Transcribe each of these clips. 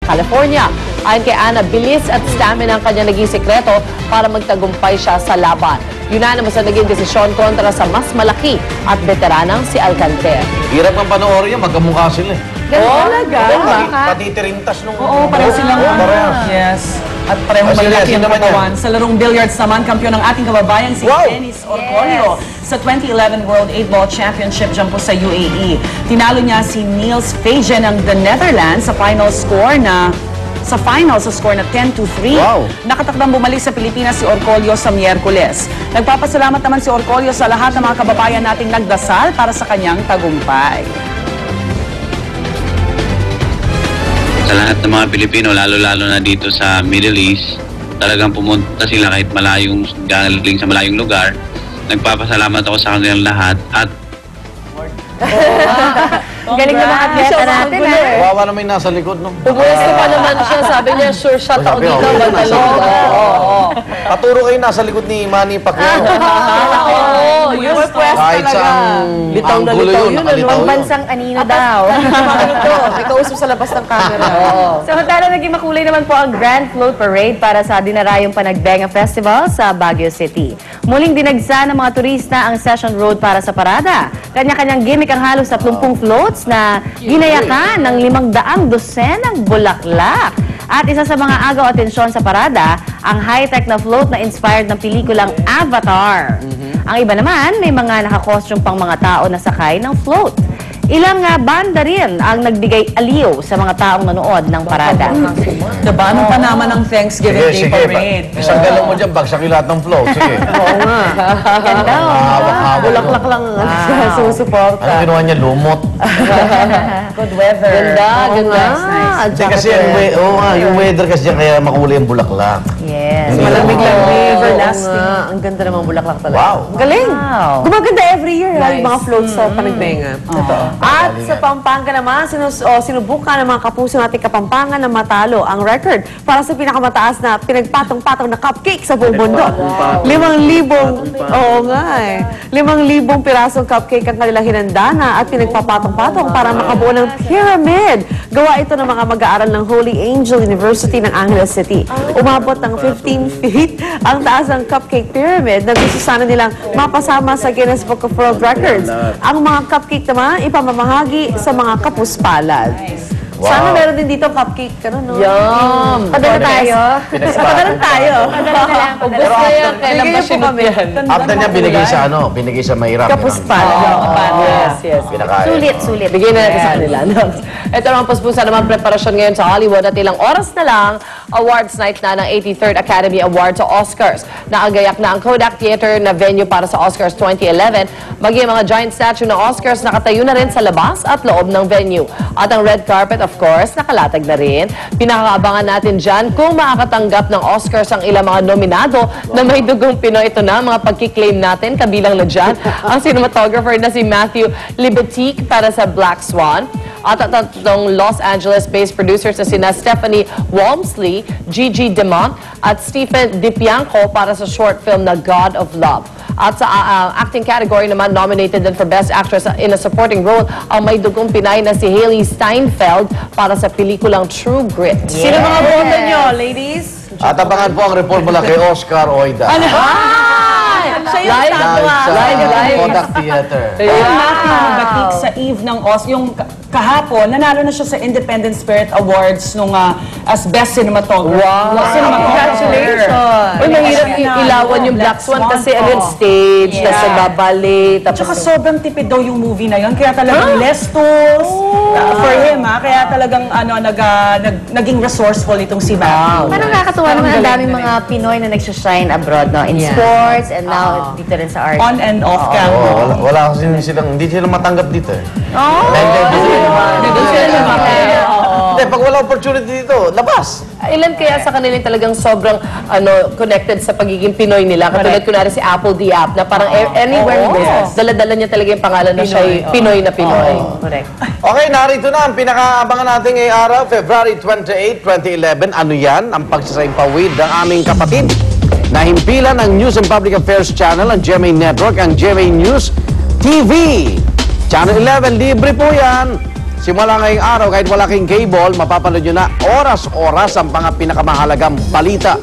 California. Ayon kay Ana, bilis at stamina ang kanya naging sekreto para magtagumpay siya sa laban. Unanimous na naging desisyon kontra sa mas malaki at veteranang si Alcanter. Hirap ang panoorin niya, magkamukha sila eh. Talaga? Pati tirintas nung... Oo, pareho silang yes. At pareho malaki ang katawan. Sa larong billiards naman, kampiyon ng ating kababayan si Dennis Orcolio sa 2011 World 8-Ball Championship dyan po sa UAE. Tinalo niya si Niels Fagen ng the Netherlands sa final score na sa score na 10-3. Wow. Nakatakdang bumalik sa Pilipinas si Orcolio sa Miyerkules. Nagpapasalamat naman si Orcolio sa lahat ng mga kababayan nating nagdasal para sa kanyang tagumpay. Sa lahat ng mga Pilipino, lalo-lalo na dito sa Middle East, talagang pumunta sila kahit malayong, galing sa malayong lugar. Nagpapasalamat ako sa kanilang lahat at Galing naman atleta natin, ha? Wawa naman yung nasa likod nung... Pumuesto pa naman siya. Sabi niya, sure shot ako dito. Paturo kayo nasa likod ni Manny Pacquiao. Kahit saan anggulo yun, nakalitaw yun. Bansang anino daw. May kausap sa labas ng camera. Samantala, naging makulay naman po ang Grand Float Parade para sa dinarayong Panagbenga Festival sa Baguio City. Muling dinagsa ng mga turista ang Session Road para sa parada. Kanya-kanyang gimmick ang halos 30 floats na ginayakan ng 500 dosenang bulaklak. At isa sa mga agaw atensyon sa parada, ang high-tech na float na inspired ng pelikulang Avatar. Ang iba naman, may mga nakakostume pang mga tao na sakay ng float. Ilang banda rin ang nagbigay aliw sa mga taong nanood ng parada. Diba? Anong pa naman ang Thanksgiving Day Parade? Isang galong mo dyan, bagsak yung lahat ng flow. Sige. Oo nga. Ganda, Bulaklak lang susuporta. Ano ginawa niya? Lumot. Good weather. Ganda, ganda. Hindi kasi yung weather kasi kaya makulay ang bulaklak. Yes. Malamig-lamig. Everlasting. Ang ganda naman bulaklak talaga. Wow. Galing. Gumaganda every year. Nice. Yung mga floats sa Panagbenga. At sa Pampanga naman, sinubukan ng mga kapuso nating Kapampangan na matalo ang record para sa pinakamataas na pinagpatong-patong na cupcake sa buong mundo. 5,000, oo nga eh. 5,000 pirasong cupcake ang kanilang hinanda na at pinagpapatong-patong para makabuo ng pyramid. Gawa ito ng mga mag-aaral ng Holy Angel University ng Angeles City. Umabot ng 15 feet ang taas ng cupcake pyramid na gusto sana nilang mapasama sa Guinness Book of World Records. Ang mga cupcake naman ipamamahagi sa mga kapuspalad. Wow. Sana meron din dito cupcake. No? Yum! Padala tayo. Padala tayo. Padala na lang. Ubus na yan. Kailan ba sinunod yan? After niya, binigay sa mahirap. Kapuspalad. Yes. Sulit. Bigyan na natin sa kanila. Ito naman puspusa naman preparasyon ngayon sa Hollywood at ilang oras na lang, awards night na ng 83rd Academy Awards sa Oscars. Nakagayak na ang Kodak Theater na venue para sa Oscars 2011. Maging mga giant statue ng Oscars nakatayo na rin sa labas at loob ng venue. At ang red carpet, of course, nakalatag na rin. Pinakaabangan natin dyan kung makakatanggap ng Oscars ang ilang mga nominado na may dugong Pinoy. Ito na, mga pagkiklaim natin, kabilang na dyan ang cinematographer na si Matthew Libatique para sa Black Swan. At tatlong Los Angeles-based producers na sina Stephanie Walmsley, Gigi DeMont at Stephen DiPianco para sa short film na God of Love. At sa acting category naman, nominated din for Best Actress in a Supporting Role ang may dugong Pinay na si Hailey Steinfeld para sa pelikulang True Grit. Yes. Sino mga boto nyo, ladies? At abangan po ang report mula kay Oscar Oida. Live Kodak Theater. Yung Matthew Libatique sa eve ng yung kahapon, nanalo na siya sa Independent Spirit Awards nung as Best Cinematographer. Wow! Congratulations! Uy, mahirap ilawan yung Black Swan kasi stage, tapos nagbabalik. Tsaka sobrang tipid daw yung movie na yun, kaya talagang less tools for him, kaya talagang naging resourceful itong si Matthew. Parang nakakatuwa naman ang daming mga Pinoy na nagsushine abroad, no? In sports and now dito rin sa art. On and off camera. Wala kasi hindi sila matanggap dito eh. Hindi, pag wala opportunity dito, labas. Ilan kaya sa kanila talagang sobrang connected sa pagiging Pinoy nila? Katulad kunwari si Apple Diap na parang anywhere dala-dala niya talaga yung pangalan na siya Pinoy na Pinoy. Correct. Okay, narito na ang pinakaabangan natin ngayong araw, February 28, 2011. Ano yan? Ang pagsasampawid ng aming kapatid na himpilan ng News and Public Affairs Channel, ang GMA Network, ang GMA News TV. Channel 11, libre po yan. simula ngayong araw, kahit wala kayong cable, mapapanood nyo na oras-oras ang mga pinakamahalagang balita.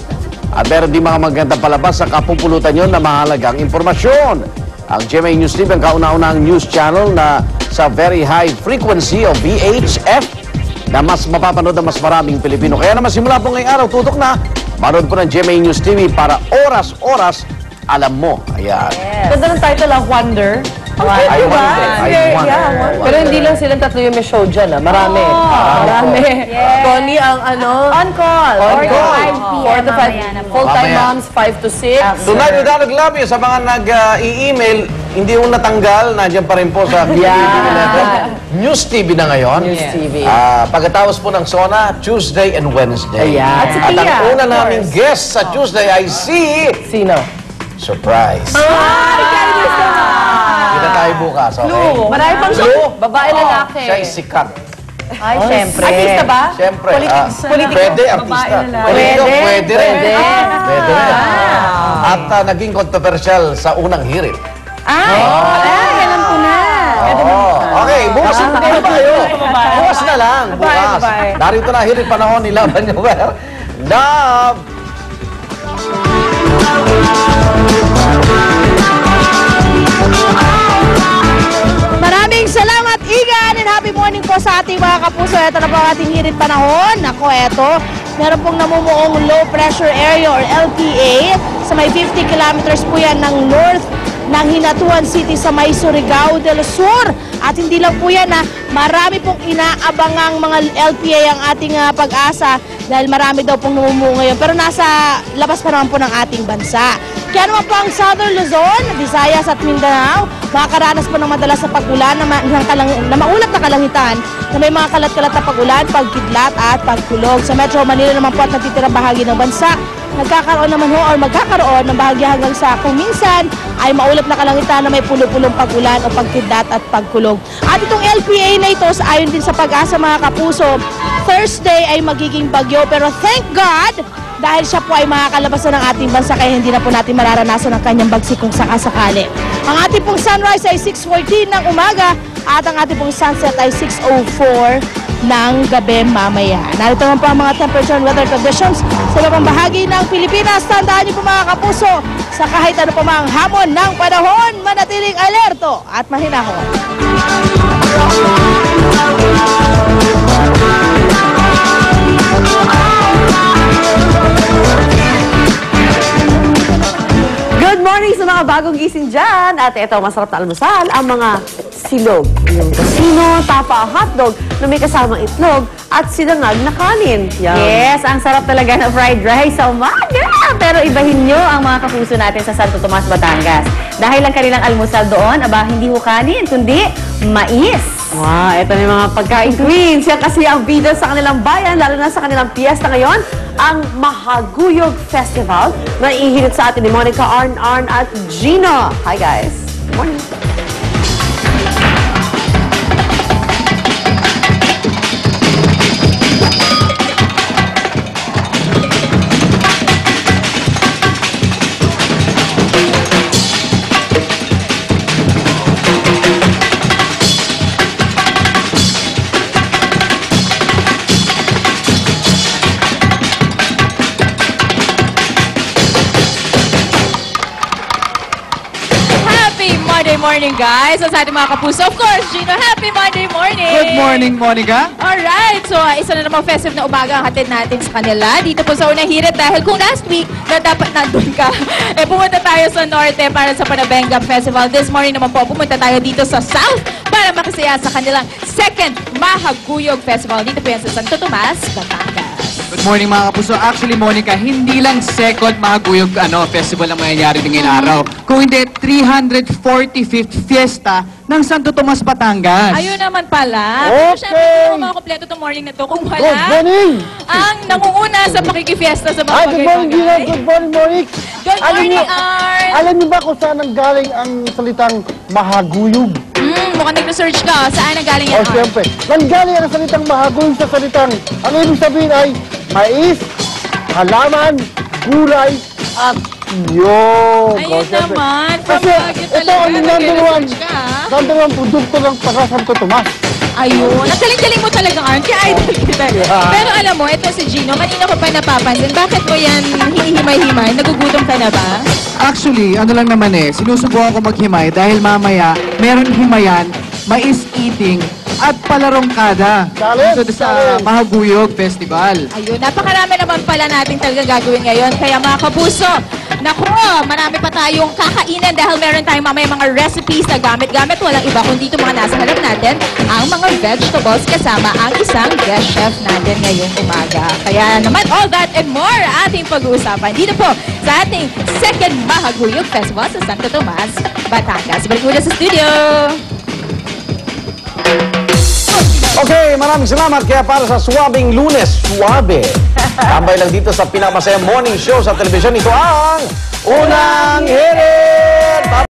At meron din mga magandang palabas sa kapupulutan nyo na mahalagang impormasyon. Ang GMA News TV ang kauna-unahang news channel na sa very high frequency o VHF na mas mapapanood ng mas maraming Pilipino. Kaya naman simula po ngayong araw, tutok na, manood po ng GMA News TV para oras-oras alam mo. Ayan. Ganda ng title, Wonder. I wonder. Pero hindi lang silang tatlo yung may show dyan, Marami. Marami. Connie ang On call. On 4 to call. 5 p.m. 4 to 5. mamaya na po. Full-time Mamaya. moms, 5 to 6. Tonight, we gotta love you. Sa mga nag-i-email, hindi yung natanggal, nandiyan pa rin po sa News TV na ngayon. News TV. Pagkatapos po ng SONA, Tuesday and Wednesday. Ayan. At si At ang Tia, una of naming course. guest sa Tuesday ay si... Sino? Surprise. Kita tayo bukas, okay? Marami pang show. Babae, lalaki. Siya ay sikat. Ay, syempre. Artista ba? Siyempre. Politiko. Pwede, artista. Politiko, pwede rin. Pwede rin. At naging controversial sa unang hirit. Alam ko na. Okay, bukas na tayo. Bukas na lang, bukas. Bye. Narito na hirit panahon ni Laban Nuwer. Love! Maraming salamat, Igan, and happy morning po sa ating mga kapuso. Ito na po ang ating hirit panahon. Ako, eto. Meron pong namumuong low pressure area or LPA sa may 50 kilometers po yan ng north ng Hinatuan City sa may Surigao del Sur. At hindi lang po yan, marami pong inaabangang mga LPA ang ating pag-asa dahil marami daw pong namumuo ngayon. Pero nasa labas pa naman po ng ating bansa. Kaya naman po ang Southern Luzon, Visayas at Mindanao, makakaranas po ng madalas na pag-ulan na maulap na kalangitan na may mga kalat-kalat na pag-ulan, pagkidlat at pagkulog. Sa Metro Manila naman po at natitirang bahagi ng bansa, nagkakaroon naman ho or magkakaroon ng bahagi hanggang sa kung minsan ay maulap na kalangitan na may pulo-pulong pag-ulan o pagkidlat at pagkulog. At itong LPA na ito, ayon din sa pag-asa mga kapuso, Thursday ay magiging bagyo pero thank God dahil siya po ay makakalabas na ng ating bansa kaya hindi na po natin mararanasan ang kanyang bagsik kung sakasakali. Ang ating pong sunrise ay 6:14 ng umaga at ang ating pong sunset ay 6:04 ng gabi mamaya. Narito naman po ang mga temperature and weather conditions sa ibang bahagi ng Pilipinas. Tandaan niyo po mga kapuso, sa kahit ano pa mang hamon ng panahon, manatiling alerto at mahinahon. Good morning sa mga bagong gising dyan. At ito, masarap na almusal, ang mga silog. Yung casino, tapa, hotdog na may kasamang itlog at sinangag na kanin. Yan. Yes, ang sarap talaga ng fried rice sa umaga. Pero ibahin nyo ang mga kapuso natin sa Santo Tomas, Batangas. Dahil ang kanilang almusal doon, hindi ho kanin, kundi mais. Wow, ito na yung mga pagkain queens. Yan kasi ang bida sa kanilang bayan, lalo na sa kanilang piyesta ngayon, ang Mahaguyog Festival na ihirit sa atin ni Monica Arn at Gino. Hi guys. Good morning. Monday morning, guys. So, sa ating mga kapuso, of course, Gino, happy Monday morning! Good morning, Monica. Alright, so isa na namang festive na umaga ang hatid natin sa kanila. Dito po sa Unang Hirit dahil kung last week na dapat nandun ka, pumunta tayo sa Norte para sa Panabengam Festival. This morning naman po, pumunta tayo dito sa South para makisaya sa kanilang second Mahaguyog Festival. Dito po yan sa Santo Tomas, Batangas. Good morning, mga kapuso. Actually, Monica, hindi lang second Mahaguyog festival ang mangyayari din ngayong araw. Kung hindi, 345th Fiesta ng Santo Tomas, Batangas. Ayun naman pala. Pero syempre, hindi mo makakompleto itong morning na to kung wala ang nangunguna sa pakikifiesta sa mga Good morning, Gino. bagay-bagay. Good morning, Moik. Good morning, Art. Alam niyo ba kung saan ang galing ang salitang mahaguyog? Mukhang nag-research ka. Saan ang galing yan, Art? Siyempre. Nanggaling ang salitang mahaguyog sa salitang, ang ibig sabihin ay mais, halaman, gulay, at yun. Ayun naman. From Kasi Baguio ito talaga. ang number one, Nag-research ka, ha? number one produkto ng taga Santo Tomas. Ayun. Ang galing-galing mo talaga, Arn. Kaya idol kita. Pero alam mo, ito si Gino, kanina ko pa napapansin. Bakit mo yan hinihimay-himay? Nagugutom ka na ba? Actually, ano lang naman sinusubukan ko maghimay dahil mamaya meron himayan, mais eating, at palarong kada dito sa Mahaguyog Festival. Ayun, napakarami naman pala natin talaga gagawin ngayon. Kaya mga kapuso, naku, marami pa tayong kakainan dahil meron tayong mamaya mga recipes na gamit-gamit. Walang iba kundi ito mga nasa harap natin, ang mga vegetables kasama ang isang guest chef natin ngayong umaga. Kaya naman, all that and more ating pag-uusapan dito po sa ating second Mahaguyog Festival sa Santo Tomas, Batangas. Balik muna sa studio! Okay, maraming salamat. Kaya para sa Suwabing Lunes, suwabe. Tambay lang dito sa pinakamasayang morning show sa telebisyon. Ito ang Unang Hirit!